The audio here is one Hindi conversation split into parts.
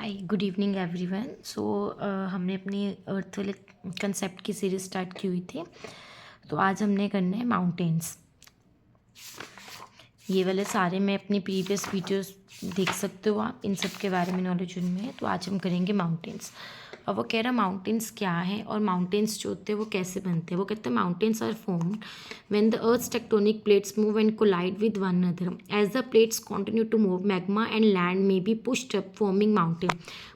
Hi good evening everyone. हमने अपनी अर्थ वाले कंसेप्ट की सीरीज स्टार्ट की हुई थी। तो आज हमने करना है माउंटेन्स। ये वाले सारे मैं अपनी प्रीवियस वीडियोस देख सकते हो आप, इन सब के बारे में नॉलेज उनमें है। तो आज हम करेंगे माउंटेन्स। और वो कह रहा माउंटेन्स क्या है और माउंटेन्स जो होते हैं वो कैसे बनते हैं। वो कहते हैं mountains are formed when the earth's tectonic plates move and collide with one another as the plates continue to move magma and land may be pushed up forming mountain.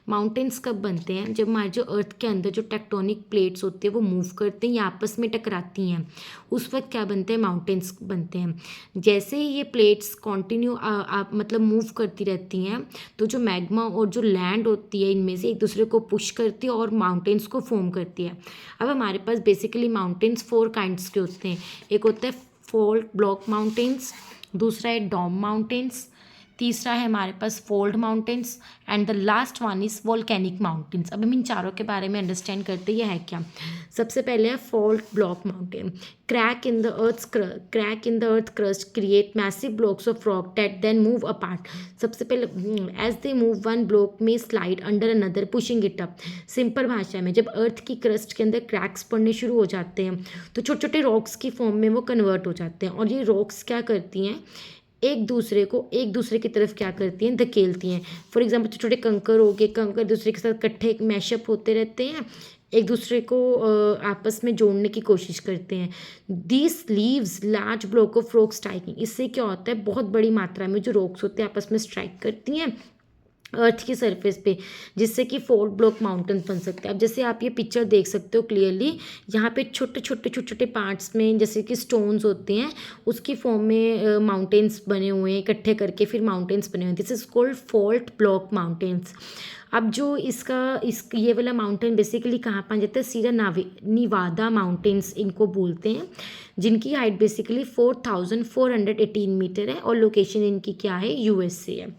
Mountains कब बनते हैं? जब हमारे जो अर्थ के अंदर जो टेक्टोनिक प्लेट्स होती है वो मूव करते हैं या आपस में टकराती हैं, उस वक्त क्या बनते हैं? माउंटेन्स बनते हैं। जैसे ही ये प्लेट्स कॉन्टिन्यू मतलब मूव करती रहती हैं तो जो मैग्मा और जो लैंड होती है इनमें से एक दूसरे को पुश करती है और माउंटेन्स को फॉर्म करती है। अब हमारे पास बेसिकली माउंटेन्स 4 काइंड्स के होते हैं। एक होता है फॉल्ट ब्लॉक माउंटेन्स, दूसरा है डॉम माउंटेन्स, तीसरा है हमारे पास fold mountains and the last one is volcanic mountains. अब हम इन चारों के बारे में अंडरस्टैंड करते हैं ये है क्या। सबसे पहले है fault block mountain. Crack in the earth crust create massive blocks of rock that then move apart. सबसे पहले as they move one block may slide under another pushing it up. Simple भाषा में जब अर्थ की क्रस्ट के अंदर क्रैक्स पड़ने शुरू हो जाते हैं तो छोटे छोटे रॉक्स की फॉर्म में वो कन्वर्ट हो जाते हैं। और ये रॉक्स क्या करती हैं, एक दूसरे की तरफ क्या करती हैं, धकेलती हैं। फॉर एग्जाम्पल छोटे छोटे कंकर हो गए, कंकर दूसरे के साथ इकट्ठे मैशअप होते रहते हैं, एक दूसरे को आपस में जोड़ने की कोशिश करते हैं। This leaves large block of rock striking. इससे क्या होता है, बहुत बड़ी मात्रा में जो रॉक्स होते हैं आपस में स्ट्राइक करती हैं अर्थ की सरफेस पे, जिससे कि फोल्ट ब्लॉक माउंटेन बन सकते हैं। अब जैसे आप ये पिक्चर देख सकते हो क्लियरली, यहाँ पे छोटे छोटे पार्ट्स में जैसे कि स्टोन्स होते हैं उसकी फॉर्म में माउंटेन्स बने हुए हैं, इकट्ठे करके फिर माउंटेन्स बने हुए हैं। This is called fault block mountains. अब जो ये वाला माउंटेन बेसिकली कहाँ पाया जाता है, सीरा निवादा माउंटेन्स इनको बोलते हैं, जिनकी हाइट बेसिकली 4418 मीटर है और लोकेशन इनकी क्या है, यूएसए है।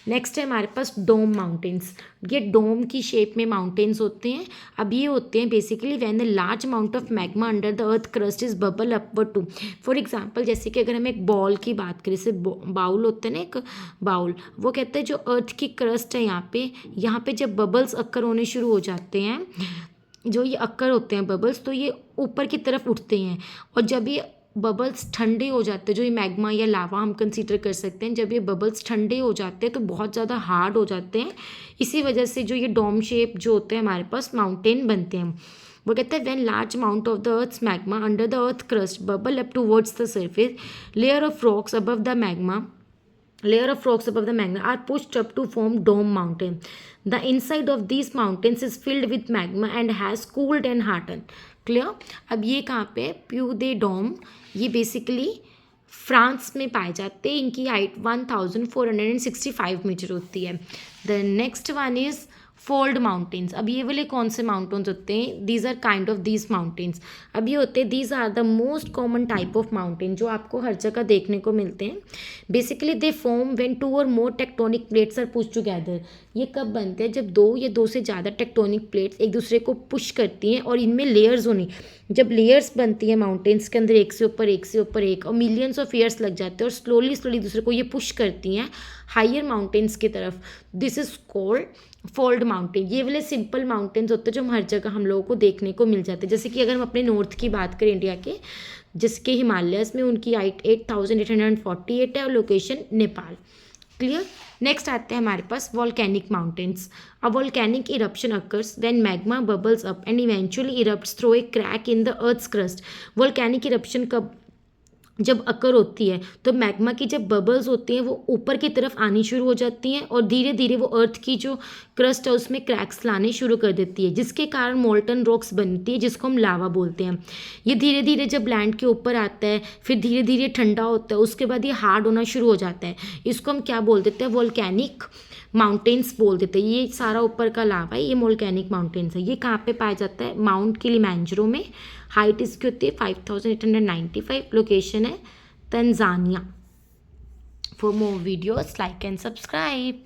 नेक्स्ट है हमारे पास डोम माउंटेन्स। ये डोम की शेप में माउंटेन्स होते हैं। अब ये होते हैं basically when the large amount of magma under the earth crust is bubble upward to. For example जैसे कि अगर हम एक बॉल की बात करें, जैसे बाउल होते हैं ना, एक बाउल, वो कहते हैं जो अर्थ की क्रस्ट है यहाँ पे जब बबल्स अक्कर होने शुरू हो जाते हैं, जो ये अक्कर होते हैं बबल्स, तो ये ऊपर की तरफ उठते हैं। और जब ये बबल्स ठंडे हो जाते हैं, जो ये मैग्मा या लावा हम कंसीडर कर सकते हैं, जब ये बबल्स ठंडे हो जाते हैं तो बहुत ज़्यादा हार्ड हो जाते हैं। इसी वजह से जो ये डोम शेप जो होते हैं हमारे पास माउंटेन बनते हैं। वो कहते हैं when large amount of the earth's magma under the earth crust bubble up towards the surface, layer of rocks above the magma are pushed up to form dome mountain. The inside of these mountains is filled with magma and has cooled and hardened. Clear. अब ये कहाँ पे, प्यू दे डोम, ये बेसिकली फ्रांस में पाए जाते हैं। इनकी हाइट 1465 मीटर होती है। The next one is fold mountains. अब ये वाले कौन से माउंटेन्स होते हैं, these are kind of these mountains. अब ये होते हैं, these are the most common type of mountain जो आपको हर जगह देखने को मिलते हैं। Basically they form when 2 or more tectonic plates are push together. ये कब बनते हैं, जब 2 या 2 से ज़्यादा टेक्टोनिक प्लेट्स एक दूसरे को पुश करती हैं और इनमें लेयर्स होनी। जब लेयर्स बनती हैं माउंटेन्स के अंदर, एक से ऊपर एक और मिलियंस ऑफ ईयर्स लग जाते हैं और स्लोली दूसरे को ये पुश करती हैं हायर माउंटेन्स की तरफ, this is called fold mountain. ये वाले सिंपल माउंटेन्स होते हैं जो हर जगह हम लोगों को देखने को मिल जाते हैं। जैसे कि अगर हम अपने नॉर्थ की बात करें इंडिया के, जिसके हिमालयस में उनकी हाइट 8848 है और लोकेशन नेपाल। क्लियर। नेक्स्ट आते हैं हमारे पास volcanic mountains. A volcanic eruption occurs when magma bubbles up and eventually erupts through a crack in the earth's crust. Volcanic eruption कब जब अकर होती है तो मैग्मा की जब बबल्स होती हैं वो ऊपर की तरफ आनी शुरू हो जाती हैं और धीरे धीरे वो अर्थ की जो क्रस्ट है उसमें क्रैक्स लाने शुरू कर देती है, जिसके कारण मोल्टन रॉक्स बनती है जिसको हम लावा बोलते हैं। ये धीरे धीरे जब लैंड के ऊपर आता है फिर धीरे धीरे ठंडा होता है, उसके बाद ये हार्ड होना शुरू हो जाता है। इसको हम क्या बोल देते हैं, वॉल्केनिक माउंटेन्स बोल देते हैं। ये सारा ऊपर का लावा है, ये वॉल्केनिक माउंटेन्स है। ये कहाँ पे पाया जाता है, माउंट किलिमंजारो में। हाइट इसकी होती है 5895। लोकेशन है Tanzania. For more videos like and subscribe.